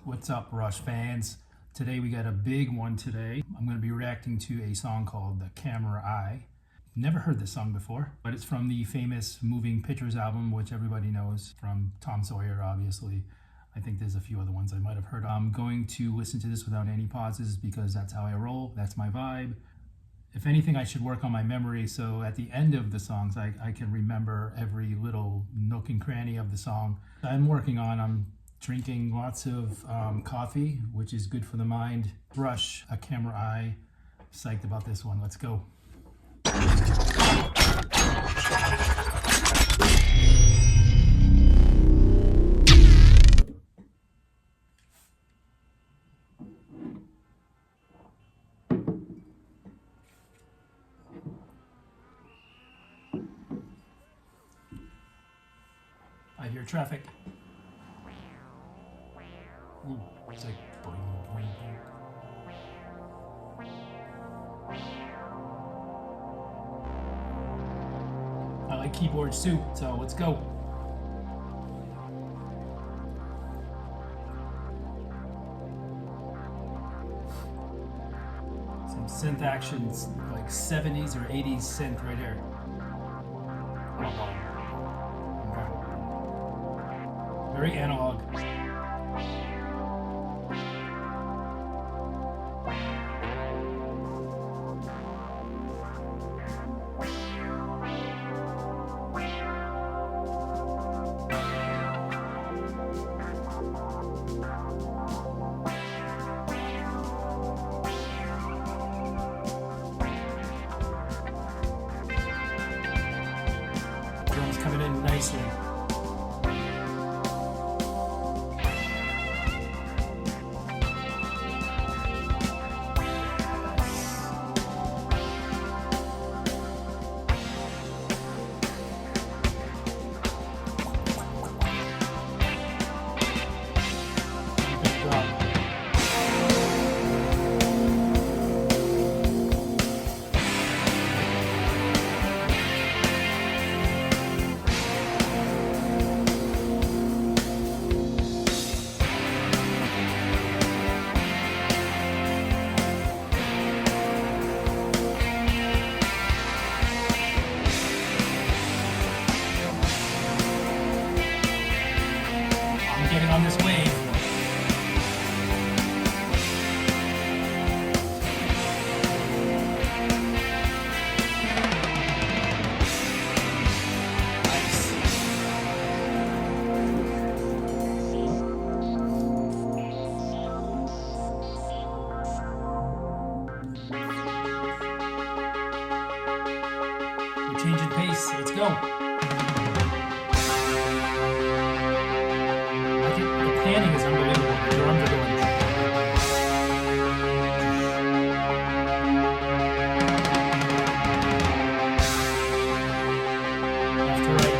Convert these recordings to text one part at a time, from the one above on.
What's up, Rush fans? Today we got a big one today. I'm going to be reacting to a song called The Camera Eye. Never heard this song before, but it's from the famous Moving Pictures album, which everybody knows from Tom Sawyer, obviously. I think there's a few other ones I might have heard. I'm going to listen to this without any pauses because that's how I roll. That's my vibe. If anything, I should work on my memory so at the end of the songs I can remember every little nook and cranny of the song. I'm drinking lots of coffee, which is good for the mind. Rush, A Camera Eye. Psyched about this one. Let's go. I hear traffic. Ooh, it's like boing, boing, boing. I like keyboards too, so let's go. Some synth actions, like 70s or 80s synth right here. Very analog. Drums coming in nicely. Getting on this wave. Nice. We're changing pace. Let's go. The panning is unbelievable. The drums are going. Left to right.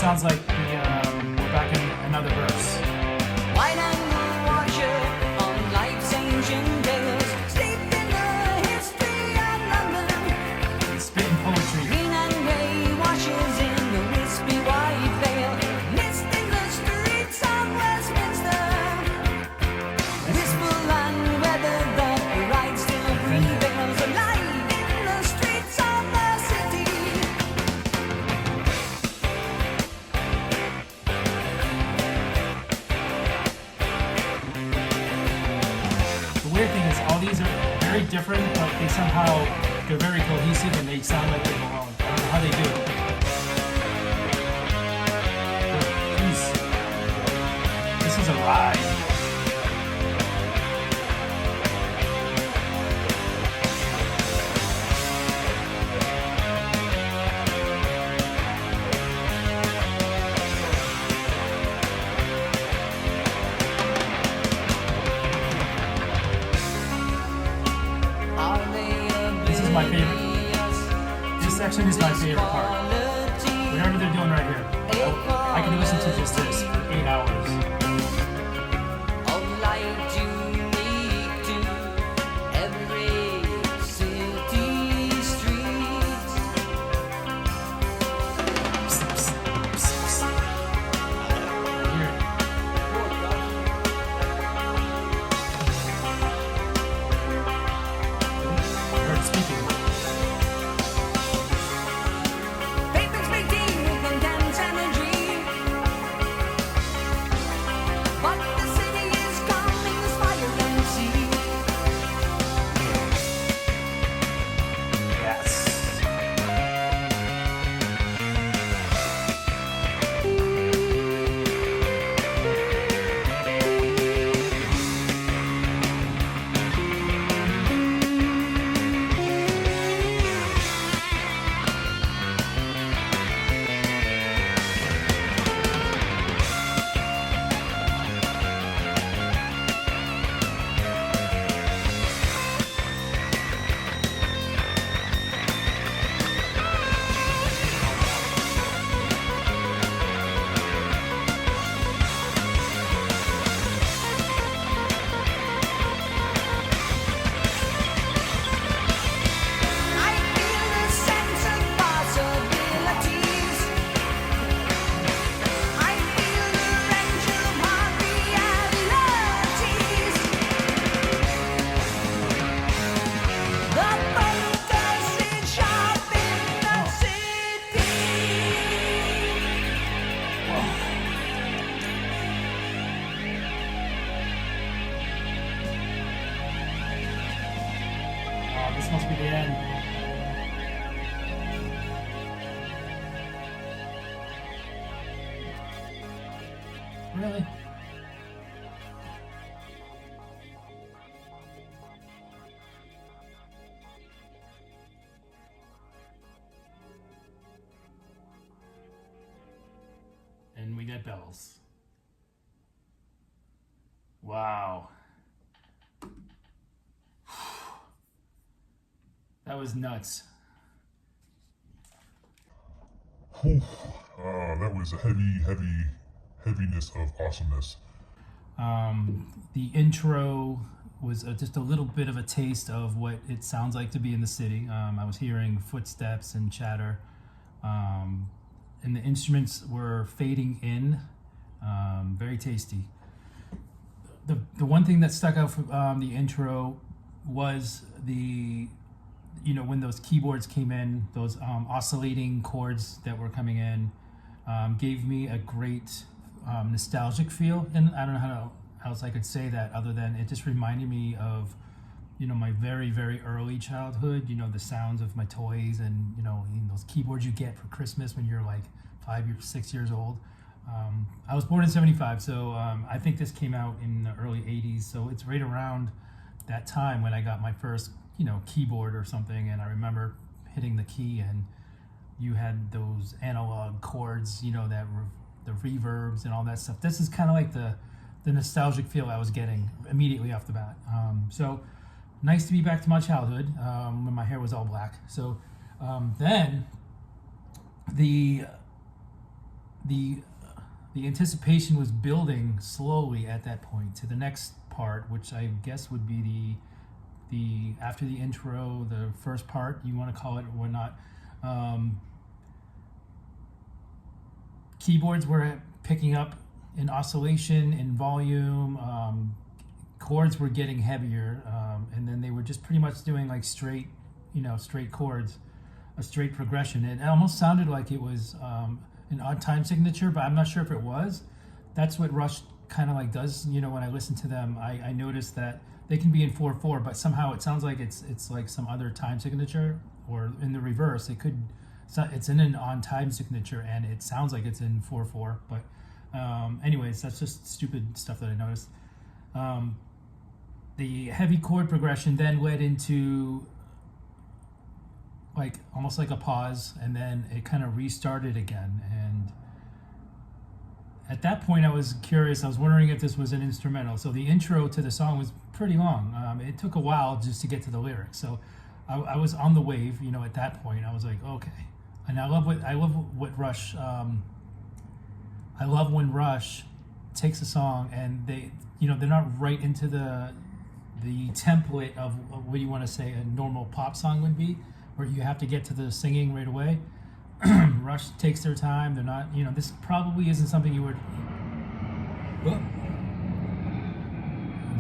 sounds like we're back in another verse. White and washer on life's ancient tales, steeped in the history of London. Spitting poetry. Green and grey washes in the wispy white veil, mist in the streets of Westminster. Wistful and weathered, the ride still prevails, alive in the streets of the city. The weird thing is all these are very different, but they're very cohesive and they sound like they belong. I don't know how they do it. This is a ride. This is my favorite. This section is my favorite part. Whatever they're doing right here. I can listen to just this for 8 hours. Of light unique to every city street. Heard speaking. Pavements may teem with intense energy, but the city is calming the spiraling sea. Yes. I feel a sense of possibilities. I feel the range of our realities. The focus is sharp in the city. Oh, this must be the end. Really? And we get bells. Wow. That was nuts. Whew. That was a heaviness of awesomeness. The intro was just a little bit of a taste of what it sounds like to be in the city. I was hearing footsteps and chatter, and the instruments were fading in. Very tasty. The one thing that stuck out from the intro was when those keyboards came in, those oscillating chords that were coming in, gave me a great nostalgic feel. And I don't know how else I could say that other than it just reminded me of, my very, very early childhood, the sounds of my toys and, those keyboards you get for Christmas when you're like 6 years old. I was born in 75, so I think this came out in the early 80s. So it's right around that time when I got my first, keyboard or something. And I remember hitting the key and you had those analog chords, that the reverbs and all that stuff. This is kind of like the nostalgic feel I was getting immediately off the bat. So nice to be back to my childhood when my hair was all black. So then the the anticipation was building slowly at that point to the next part, which I guess would be the after the intro, the first part, you want to call it or whatnot. Keyboards were picking up in oscillation, in volume. Chords were getting heavier, and then they were just pretty much doing like straight chords, a straight progression. It almost sounded like it was an odd time signature, but I'm not sure if it was. That's what Rush kind of like does. When I listen to them, I notice that they can be in 4/4, but somehow it sounds like it's like some other time signature, or in the reverse, it's in an on time signature and it sounds like it's in 4/4. But anyways, that's just stupid stuff that I noticed. The heavy chord progression then led into like almost like a pause, and then it kind of restarted again. And at that point I was curious, I was wondering if this was an instrumental. So the intro to the song was pretty long. It took a while just to get to the lyrics, so I was on the wave. At that point I was like, okay. And I love what Rush I love when Rush takes a song and they're not right into the template of what you want to say a normal pop song would be, where you have to get to the singing right away. Rush takes their time. They're not, this probably isn't something you would. Whoa.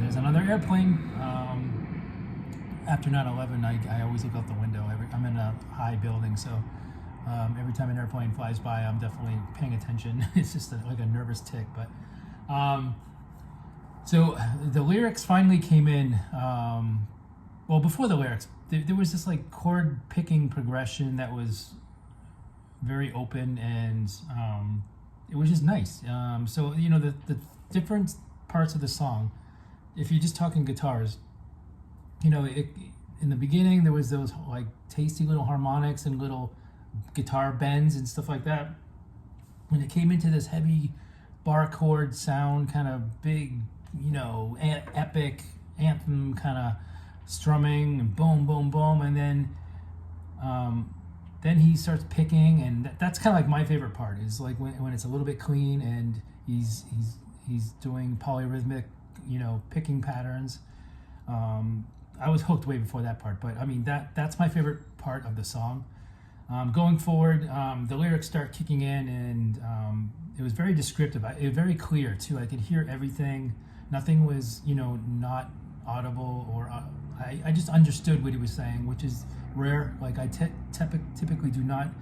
There's another airplane. After 9/11, I always look out the window. I'm in a high building, so every time an airplane flies by, I'm definitely paying attention. It's just like a nervous tick. But so the lyrics finally came in. Well, before the lyrics, there was this like chord picking progression that was very open, and it was just nice. So the different parts of the song, if you're just talking guitars, in the beginning there was those like tasty little harmonics and little guitar bends and stuff like that. When it came into this heavy bar chord sound, kind of big, epic anthem kind of strumming and boom, boom, boom, and then he starts picking, and that's kind of like my favorite part. Is like when it's a little bit clean and he's doing polyrhythmic, picking patterns. I was hooked way before that part, but I mean that's my favorite part of the song. Going forward, the lyrics start kicking in, and it was very descriptive. It was very clear too. I could hear everything. Nothing was not audible, or I just understood what he was saying, which is rare. Like I typically do not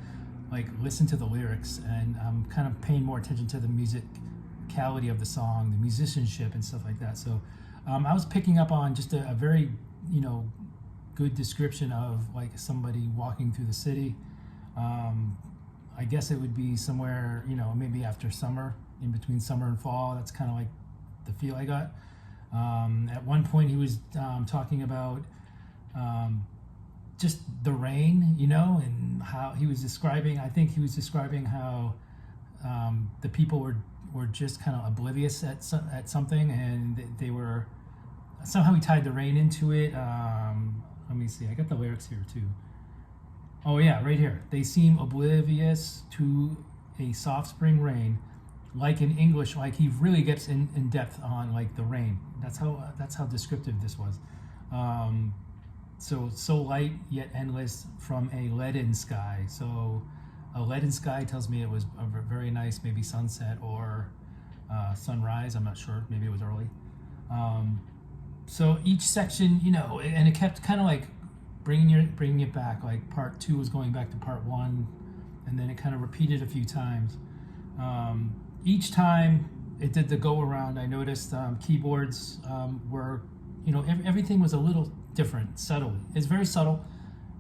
like listen to the lyrics, and I'm kind of paying more attention to the musicality of the song, the musicianship and stuff like that. So I was picking up on just a very good description of like somebody walking through the city. I guess it would be somewhere, maybe after summer, in between summer and fall. That's kind of like the feel I got. At one point he was talking about just the rain, and how he was describing, I think he was describing how the people were just kind of oblivious at something, and they were, somehow he tied the rain into it. Let me see, I got the lyrics here too. Oh yeah, right here. They seem oblivious to a soft spring rain, like in English, like he really gets in depth on like the rain. That's how descriptive this was. So light yet endless from a leaden sky. So a leaden sky tells me it was a very nice, maybe sunset or sunrise. I'm not sure. Maybe it was early. So each section, and it kept kind of like bringing it back. Like part 2 was going back to part 1, and then it kind of repeated a few times. Each time it did the go around, I noticed keyboards were, everything was a little different, subtly. It's very subtle,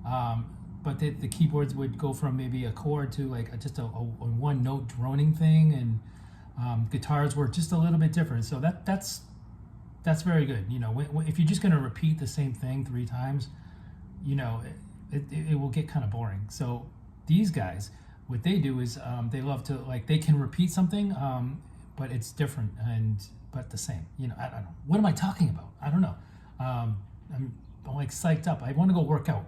but the keyboards would go from maybe a chord to like just a one note droning thing, and guitars were just a little bit different. So that's very good. If you're just going to repeat the same thing 3 times, it will get kind of boring. So these guys, what they do is they love to, like, they can repeat something, but it's different but the same. I don't know. What am I talking about? I don't know. I'm like psyched up. I want to go work out.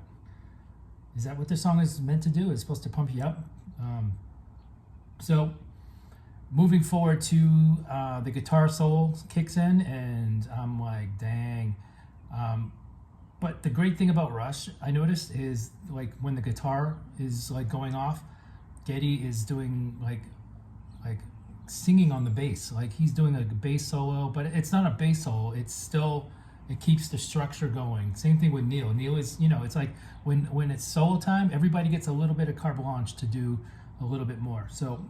Is that what this song is meant to do? It's supposed to pump you up. So moving forward to the guitar solo kicks in, and I'm like, dang. But the great thing about Rush, I noticed, is like when the guitar is like going off, Geddy is doing like singing on the bass. Like he's doing a bass solo, but it's not a bass solo. It's still, it keeps the structure going. Same thing with Neil. Neil is, it's like when it's solo time, everybody gets a little bit of carte blanche to do a little bit more. So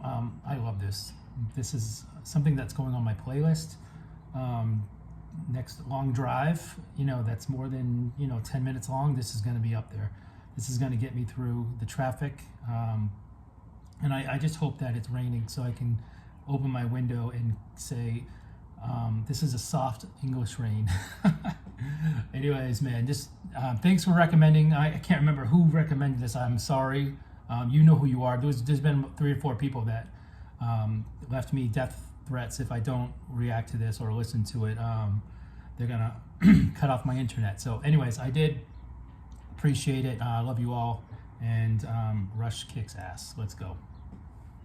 I love this. This is something that's going on my playlist. Next long drive, that's more than 10 minutes long. This is going to be up there. This is going to get me through the traffic. And I just hope that it's raining so I can open my window and say, this is a soft English rain. Anyways, man, just thanks for recommending. I can't remember who recommended this. I'm sorry. You know who you are. There's been 3 or 4 people that left me death threats if I don't react to this or listen to it. They're gonna cut off my internet. So anyways, I did appreciate it. I love you all, and Rush kicks ass. Let's go.